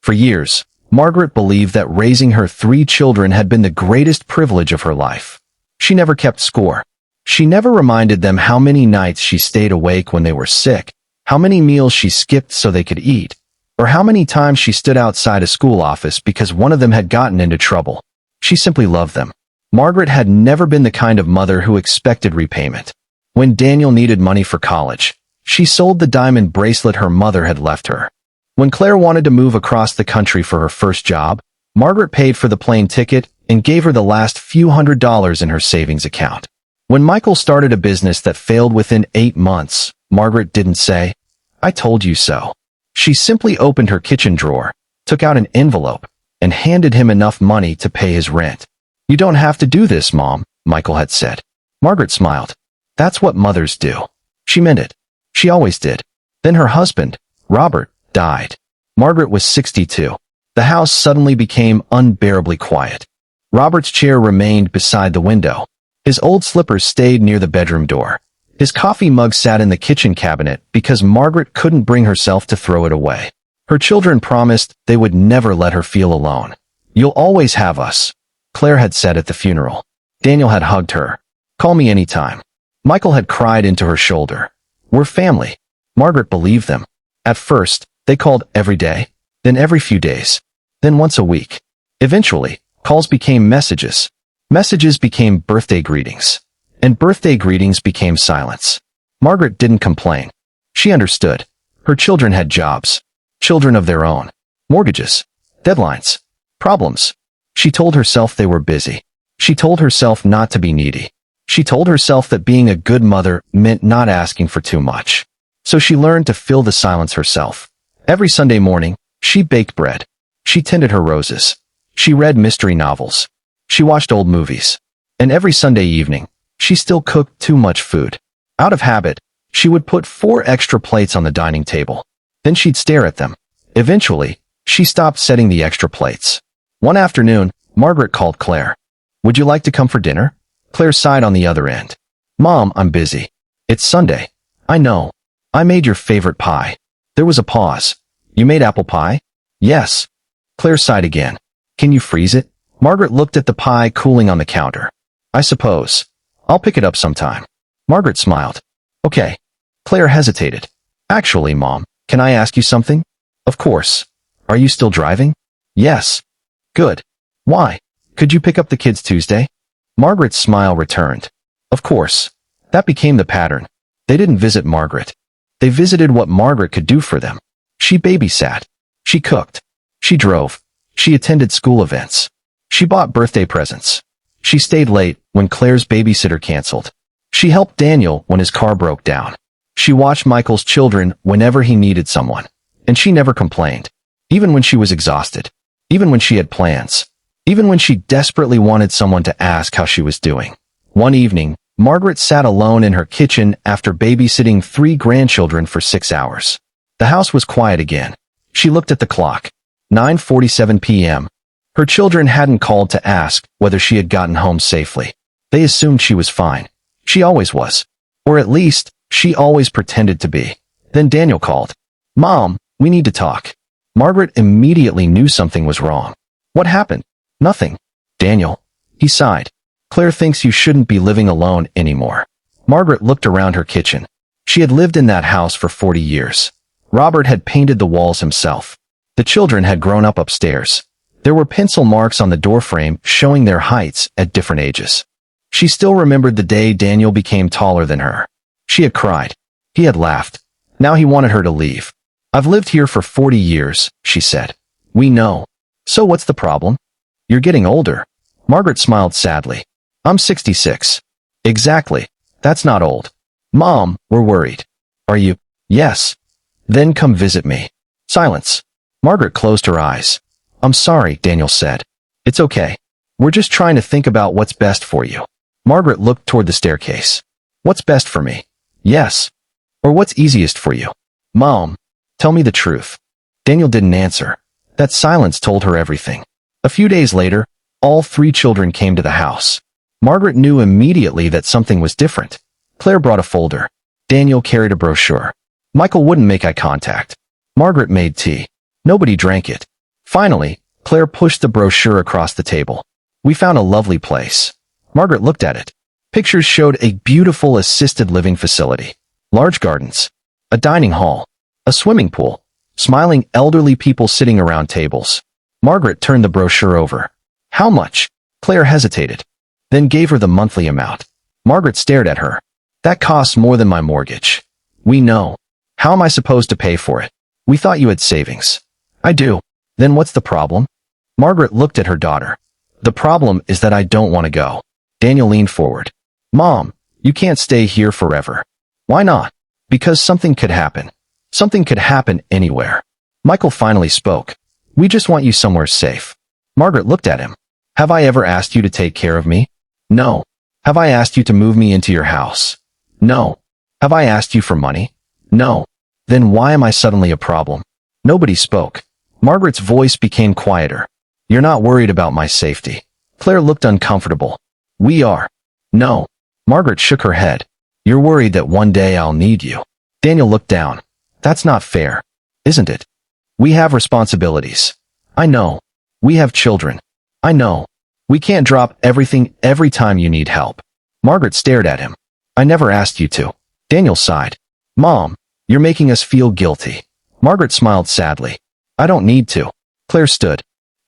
For years, Margaret believed that raising her 3 children had been the greatest privilege of her life. She never kept score. She never reminded them how many nights she stayed awake when they were sick, how many meals she skipped so they could eat, or how many times she stood outside a school office because one of them had gotten into trouble. She simply loved them. Margaret had never been the kind of mother who expected repayment. When Daniel needed money for college, she sold the diamond bracelet her mother had left her. When Claire wanted to move across the country for her first job, Margaret paid for the plane ticket and gave her the last few $100s in her savings account. When Michael started a business that failed within 8 months, Margaret didn't say, "I told you so." She simply opened her kitchen drawer, took out an envelope, and handed him enough money to pay his rent. "You don't have to do this, Mom," Michael had said. Margaret smiled. "That's what mothers do." She meant it. She always did. Then her husband, Robert, died. Margaret was 62. The house suddenly became unbearably quiet. Robert's chair remained beside the window. His old slippers stayed near the bedroom door. His coffee mug sat in the kitchen cabinet because Margaret couldn't bring herself to throw it away. Her children promised they would never let her feel alone. "You'll always have us," Claire had said at the funeral. Daniel had hugged her. "Call me anytime." Michael had cried into her shoulder. "We're family." Margaret believed them. At first, they called every day, then every few days, then once a week. Eventually, calls became messages. Messages became birthday greetings. And birthday greetings became silence. Margaret didn't complain. She understood. Her children had jobs. Children of their own. Mortgages. Deadlines. Problems. She told herself they were busy. She told herself not to be needy. She told herself that being a good mother meant not asking for too much. So she learned to fill the silence herself. Every Sunday morning, she baked bread. She tended her roses. She read mystery novels. She watched old movies. And every Sunday evening, she still cooked too much food. Out of habit, she would put 4 extra plates on the dining table. Then she'd stare at them. Eventually, she stopped setting the extra plates. One afternoon, Margaret called Claire. "Would you like to come for dinner?" Claire sighed on the other end. "Mom, I'm busy. It's Sunday." "I know. I made your favorite pie." There was a pause. "You made apple pie?" "Yes." Claire sighed again. "Can you freeze it?" Margaret looked at the pie cooling on the counter. "I suppose. I'll pick it up sometime." Margaret smiled. "Okay." Claire hesitated. "Actually, Mom, can I ask you something?" "Of course. Are you still driving?" "Yes." "Good. Why? Could you pick up the kids Tuesday?" Margaret's smile returned. Of course. That became the pattern. They didn't visit Margaret. They visited what Margaret could do for them. She babysat. She cooked. She drove. She attended school events. She bought birthday presents. She stayed late when Claire's babysitter canceled. She helped Daniel when his car broke down. She watched Michael's children whenever he needed someone. And she never complained. Even when she was exhausted. Even when she had plans. Even when she desperately wanted someone to ask how she was doing. One evening, Margaret sat alone in her kitchen after babysitting 3 grandchildren for 6 hours. The house was quiet again. She looked at the clock. 9:47 p.m. Her children hadn't called to ask whether she had gotten home safely. They assumed she was fine. She always was. Or at least, she always pretended to be. Then Daniel called. "Mom, we need to talk." Margaret immediately knew something was wrong. "What happened?" "Nothing." "Daniel." He sighed. "Claire thinks you shouldn't be living alone anymore." Margaret looked around her kitchen. She had lived in that house for 40 years. Robert had painted the walls himself. The children had grown up upstairs. There were pencil marks on the doorframe showing their heights at different ages. She still remembered the day Daniel became taller than her. She had cried. He had laughed. Now he wanted her to leave. "I've lived here for 40 years, she said. "We know. So what's the problem?" "You're getting older." Margaret smiled sadly. "I'm 66. "Exactly. That's not old." "Mom, we're worried." "Are you?" "Yes." "Then come visit me." Silence. Margaret closed her eyes. "I'm sorry," Daniel said. "It's okay. We're just trying to think about what's best for you." Margaret looked toward the staircase. "What's best for me?" "Yes." "Or what's easiest for you?" "Mom, tell me the truth." Daniel didn't answer. That silence told her everything. A few days later, all 3 children came to the house. Margaret knew immediately that something was different. Claire brought a folder. Daniel carried a brochure. Michael wouldn't make eye contact. Margaret made tea. Nobody drank it. Finally, Claire pushed the brochure across the table. We found a lovely place. Margaret looked at it. Pictures showed a beautiful assisted living facility, large gardens, a dining hall, a swimming pool, smiling elderly people sitting around tables. Margaret turned the brochure over. How much? Claire hesitated, then gave her the monthly amount. Margaret stared at her. That costs more than my mortgage. We know. How am I supposed to pay for it? We thought you had savings. I do. Then what's the problem? Margaret looked at her daughter. The problem is that I don't want to go. Daniel leaned forward. Mom, you can't stay here forever. Why not? Because something could happen. Something could happen anywhere. Michael finally spoke. We just want you somewhere safe. Margaret looked at him. Have I ever asked you to take care of me? No. Have I asked you to move me into your house? No. Have I asked you for money? No. Then why am I suddenly a problem? Nobody spoke. Margaret's voice became quieter. You're not worried about my safety. Claire looked uncomfortable. We are. No. Margaret shook her head. You're worried that one day I'll need you. Daniel looked down. That's not fair, isn't it? We have responsibilities. I know. We have children. I know. We can't drop everything every time you need help. Margaret stared at him. I never asked you to. Daniel sighed. Mom, you're making us feel guilty. Margaret smiled sadly. I don't need to. Claire stood.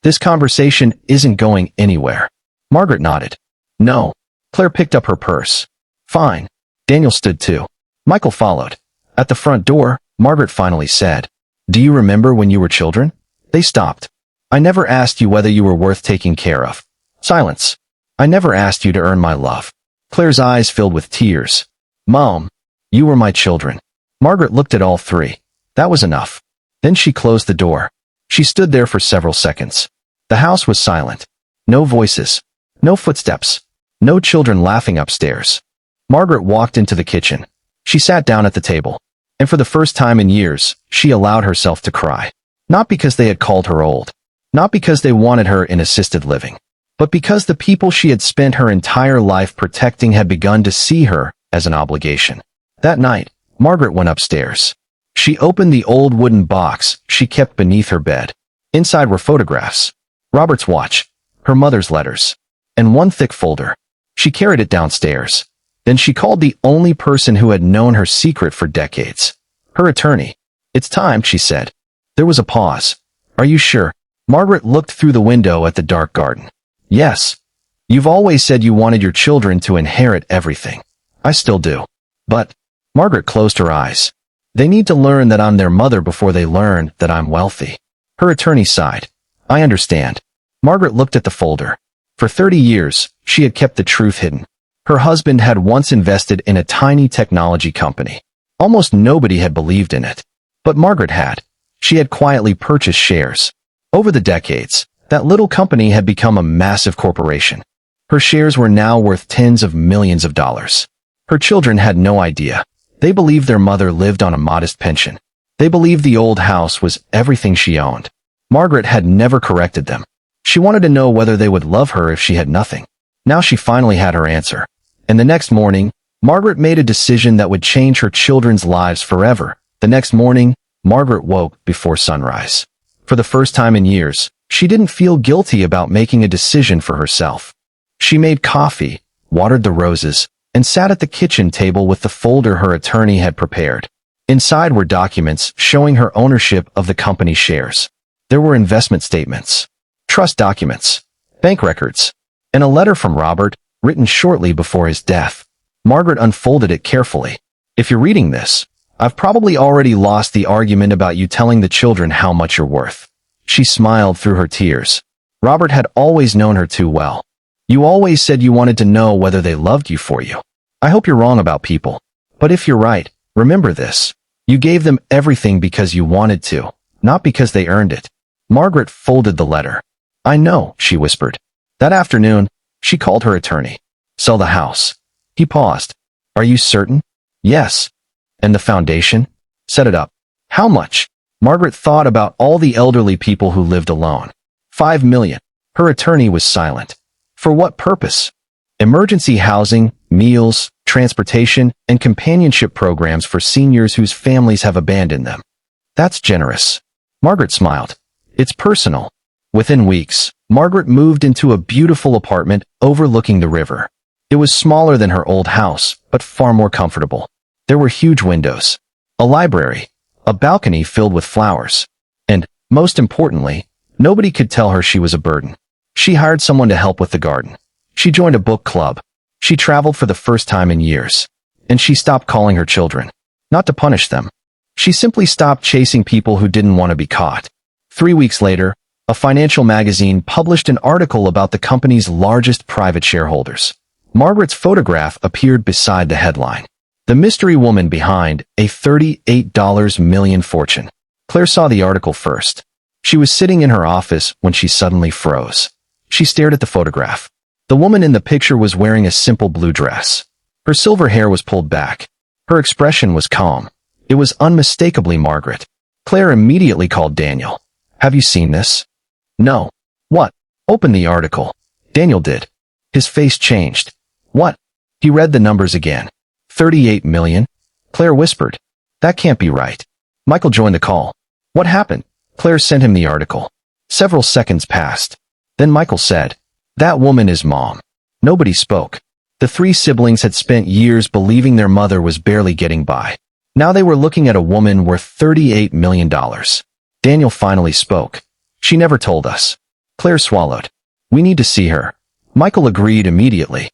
This conversation isn't going anywhere. Margaret nodded. No. Claire picked up her purse. Fine. Daniel stood too. Michael followed. At the front door, Margaret finally said, Do you remember when you were children? They stopped. I never asked you whether you were worth taking care of. Silence. I never asked you to earn my love. Claire's eyes filled with tears. Mom, you were my children. Margaret looked at all three. That was enough. Then she closed the door. She stood there for several seconds. The house was silent. No voices. No footsteps. No children laughing upstairs. Margaret walked into the kitchen. She sat down at the table. And for the first time in years, she allowed herself to cry. Not because they had called her old. Not because they wanted her in assisted living. But because the people she had spent her entire life protecting had begun to see her as an obligation. That night, Margaret went upstairs. She opened the old wooden box she kept beneath her bed. Inside were photographs, Robert's watch, her mother's letters, and one thick folder. She carried it downstairs. Then she called the only person who had known her secret for decades. Her attorney. It's time, she said. There was a pause. Are you sure? Margaret looked through the window at the dark garden. Yes. You've always said you wanted your children to inherit everything. I still do. But, Margaret closed her eyes. They need to learn that I'm their mother before they learn that I'm wealthy. Her attorney sighed. I understand. Margaret looked at the folder. For 30 years, she had kept the truth hidden. Her husband had once invested in a tiny technology company. Almost nobody had believed in it. But Margaret had. She had quietly purchased shares. Over the decades, that little company had become a massive corporation. Her shares were now worth tens of millions of dollars. Her children had no idea. They believed their mother lived on a modest pension. They believed the old house was everything she owned. Margaret had never corrected them. She wanted to know whether they would love her if she had nothing. Now she finally had her answer. And the next morning, Margaret made a decision that would change her children's lives forever. The next morning, Margaret woke before sunrise. For the first time in years, she didn't feel guilty about making a decision for herself. She made coffee, watered the roses, and sat at the kitchen table with the folder her attorney had prepared. Inside were documents showing her ownership of the company's shares. There were investment statements, trust documents, bank records, and a letter from Robert, written shortly before his death. Margaret unfolded it carefully. If you're reading this, I've probably already lost the argument about you telling the children how much you're worth. She smiled through her tears. Robert had always known her too well. You always said you wanted to know whether they loved you for you. I hope you're wrong about people. But if you're right, remember this. You gave them everything because you wanted to, not because they earned it. Margaret folded the letter. I know, she whispered. That afternoon, she called her attorney. Sell the house. He paused. Are you certain? Yes. And the foundation? Set it up. How much? Margaret thought about all the elderly people who lived alone. 5 million. Her attorney was silent. For what purpose? Emergency housing, meals, transportation, and companionship programs for seniors whose families have abandoned them. That's generous. Margaret smiled. It's personal. Within weeks, Margaret moved into a beautiful apartment overlooking the river. It was smaller than her old house, but far more comfortable. There were huge windows, a library, a balcony filled with flowers, and, most importantly, nobody could tell her she was a burden. She hired someone to help with the garden. She joined a book club. She traveled for the first time in years. And she stopped calling her children. Not to punish them. She simply stopped chasing people who didn't want to be caught. 3 weeks later, a financial magazine published an article about the company's largest private shareholders. Margaret's photograph appeared beside the headline. The mystery woman behind a $38 million fortune. Claire saw the article first. She was sitting in her office when she suddenly froze. She stared at the photograph. The woman in the picture was wearing a simple blue dress. Her silver hair was pulled back. Her expression was calm. It was unmistakably Margaret. Claire immediately called Daniel. Have you seen this? No. What? Open the article. Daniel did. His face changed. What? He read the numbers again. 38 million? Claire whispered. That can't be right. Michael joined the call. What happened? Claire sent him the article. Several seconds passed. Then Michael said, That woman is Mom. Nobody spoke. The 3 siblings had spent years believing their mother was barely getting by. Now they were looking at a woman worth $38 million. Daniel finally spoke. She never told us. Claire swallowed. We need to see her. Michael agreed immediately.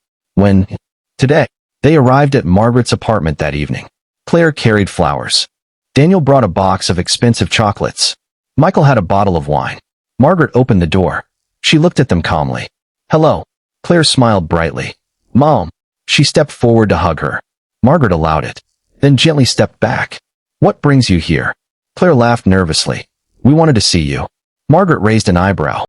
Today, they arrived at Margaret's apartment that evening. Claire carried flowers. Daniel brought a box of expensive chocolates. Michael had a bottle of wine. Margaret opened the door. She looked at them calmly. Hello. Claire smiled brightly. Mom. She stepped forward to hug her. Margaret allowed it, then gently stepped back. What brings you here? Claire laughed nervously. We wanted to see you. Margaret raised an eyebrow.